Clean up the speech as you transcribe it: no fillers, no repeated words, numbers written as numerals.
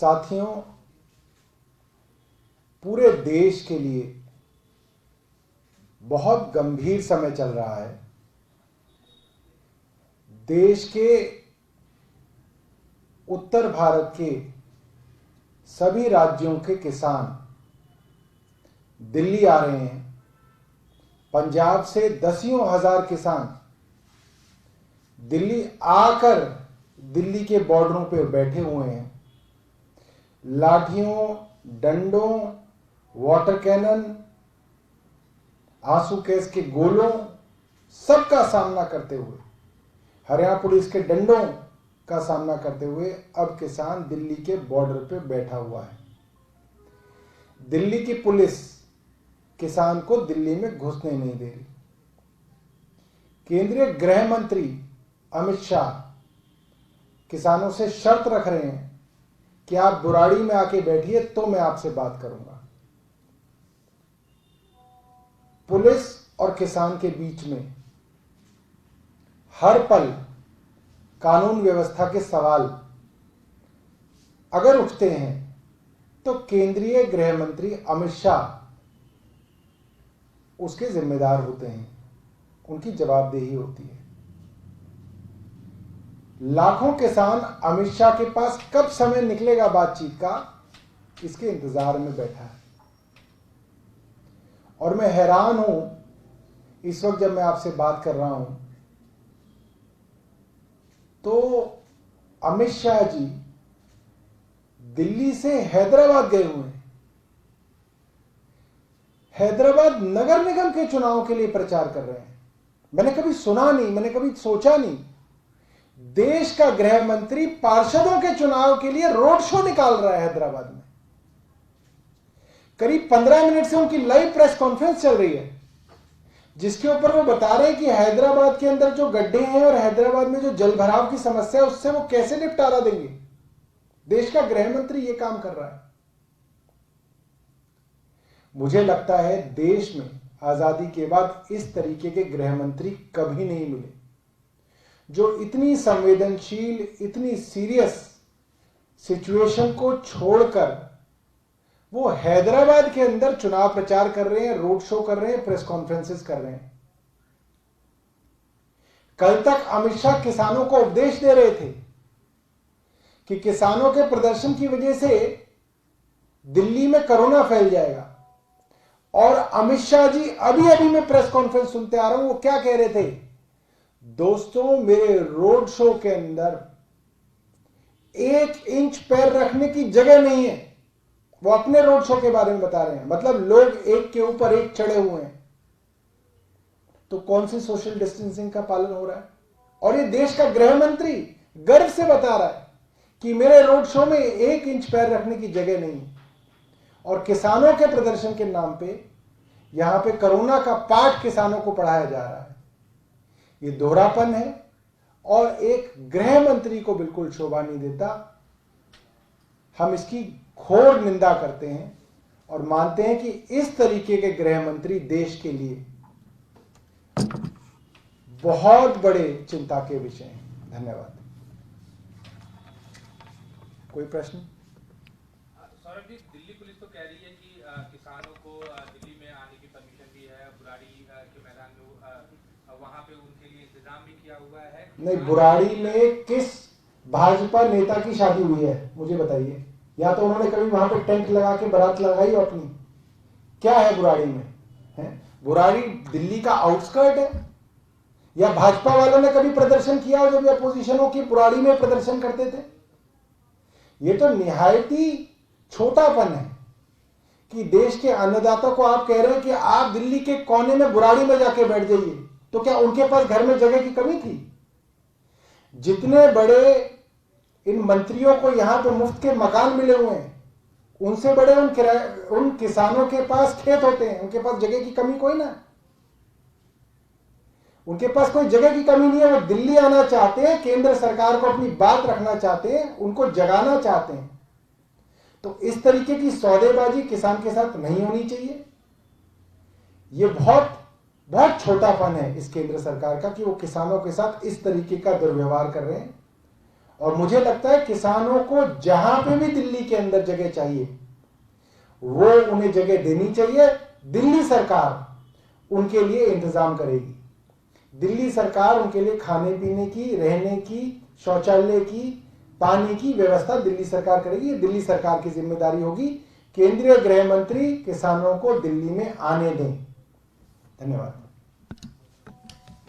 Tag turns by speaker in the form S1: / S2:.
S1: साथियों, पूरे देश के लिए बहुत गंभीर समय चल रहा है। देश के उत्तर भारत के सभी राज्यों के किसान दिल्ली आ रहे हैं। पंजाब से दसियों हजार किसान दिल्ली आकर दिल्ली के बॉर्डरों पर बैठे हुए हैं। लाठियों, डंडों, वाटर कैनन, आंसू गैस के गोलों सबका सामना करते हुए, हरियाणा पुलिस के डंडों का सामना करते हुए अब किसान दिल्ली के बॉर्डर पे बैठा हुआ है। दिल्ली की पुलिस किसान को दिल्ली में घुसने नहीं दे रही। केंद्रीय गृह मंत्री अमित शाह किसानों से शर्त रख रहे हैं कि आप बुराड़ी में आके बैठिए तो मैं आपसे बात करूंगा। पुलिस और किसान के बीच में हर पल कानून व्यवस्था के सवाल अगर उठते हैं तो केंद्रीय गृह मंत्री अमित शाह उसके जिम्मेदार होते हैं, उनकी जवाबदेही होती है। लाखों किसान अमित शाह के पास कब समय निकलेगा बातचीत का, इसके इंतजार में बैठा है। और मैं हैरान हूं इस वक्त जब मैं आपसे बात कर रहा हूं तो अमित शाह जी दिल्ली से हैदराबाद गए हुए हैं। हैदराबाद नगर निगम के चुनाव के लिए प्रचार कर रहे हैं। मैंने कभी सुना नहीं, मैंने कभी सोचा नहीं, देश का गृह मंत्री पार्षदों के चुनाव के लिए रोड शो निकाल रहा है हैदराबाद में। करीब 15 मिनट से उनकी लाइव प्रेस कॉन्फ्रेंस चल रही है, जिसके ऊपर वो बता रहे हैं कि हैदराबाद के अंदर जो गड्ढे हैं और हैदराबाद में जो जल भराव की समस्या है उससे वो कैसे निपटारा देंगे। देश का गृह मंत्री ये काम कर रहा है। मुझे लगता है देश में आजादी के बाद इस तरीके के गृह मंत्री कभी नहीं मिले, जो इतनी संवेदनशील, इतनी सीरियस सिचुएशन को छोड़कर वो हैदराबाद के अंदर चुनाव प्रचार कर रहे हैं, रोड शो कर रहे हैं, प्रेस कॉन्फ्रेंसेस कर रहे हैं। कल तक अमित शाह किसानों को उपदेश दे रहे थे कि किसानों के प्रदर्शन की वजह से दिल्ली में कोरोना फैल जाएगा। और अमित शाह जी अभी अभी मैं प्रेस कॉन्फ्रेंस सुनते आ रहा हूं, वो क्या कह रहे थे, दोस्तों मेरे रोड शो के अंदर 1 इंच पैर रखने की जगह नहीं है। वो अपने रोड शो के बारे में बता रहे हैं, मतलब लोग एक के ऊपर एक चढ़े हुए हैं। तो कौन सी सोशल डिस्टेंसिंग का पालन हो रहा है। और ये देश का गृह मंत्री गर्व से बता रहा है कि मेरे रोड शो में 1 इंच पैर रखने की जगह नहीं है। और किसानों के प्रदर्शन के नाम पे यहां पे कोरोना का पाठ किसानों को पढ़ाया जा रहा है। ये दोहरापन है और एक गृह मंत्री को बिल्कुल शोभा नहीं देता। हम इसकी घोर निंदा करते हैं और मानते हैं कि इस तरीके के गृह मंत्री देश के लिए बहुत बड़े चिंता के विषय हैं। धन्यवाद। कोई प्रश्न?
S2: सौरभ जी, दिल्ली पुलिस तो कह रही है कि किसानों को दिल्ली में आने की परमिशन भी है, बुराड़ी के मैदान में वहां पे उनके लिए इंतजाम भी किया हुआ है।
S1: नहीं, बुराड़ी में किस भाजपा नेता की शादी हुई है मुझे बताइए। या तो उन्होंने कभी वहां पे टेंट लगा के बारात लगाई हो अपनी? क्या है बुराड़ी में? है बुराड़ी दिल्ली का आउटस्कर्ट है? या भाजपा वालों ने कभी प्रदर्शन किया हो जब अपोजिशन हो कि बुराड़ी में प्रदर्शन करते थे? ये तो निहायती छोटापन है कि देश के अन्नदाता को आप कह रहे हैं कि आप दिल्ली के कोने में बुराड़ी में जाके बैठ जाइए। तो क्या उनके पास घर में जगह की कमी थी? जितने बड़े इन मंत्रियों को यहां पे मुफ्त के मकान मिले हुए हैं, उनसे बड़े उन किसानों के पास खेत होते हैं। उनके पास जगह की कमी कोई ना, उनके पास कोई जगह की कमी नहीं है। वो दिल्ली आना चाहते हैं, केंद्र सरकार को अपनी बात रखना चाहते हैं, उनको जगाना चाहते हैं। तो इस तरीके की सौदेबाजी किसान के साथ नहीं होनी चाहिए। ये बहुत बहुत छोटापन है इस केंद्र सरकार का कि वो किसानों के साथ इस तरीके का दुर्व्यवहार कर रहे हैं। और मुझे लगता है किसानों को जहां पे भी दिल्ली के अंदर जगह चाहिए वो उन्हें जगह देनी चाहिए। दिल्ली सरकार उनके लिए इंतजाम करेगी। दिल्ली सरकार उनके लिए खाने पीने की, रहने की, शौचालय की, पानी की व्यवस्था दिल्ली सरकार करेगी। ये दिल्ली सरकार की जिम्मेदारी होगी। केंद्रीय गृह मंत्री किसानों को दिल्ली में आने दें। धन्यवाद।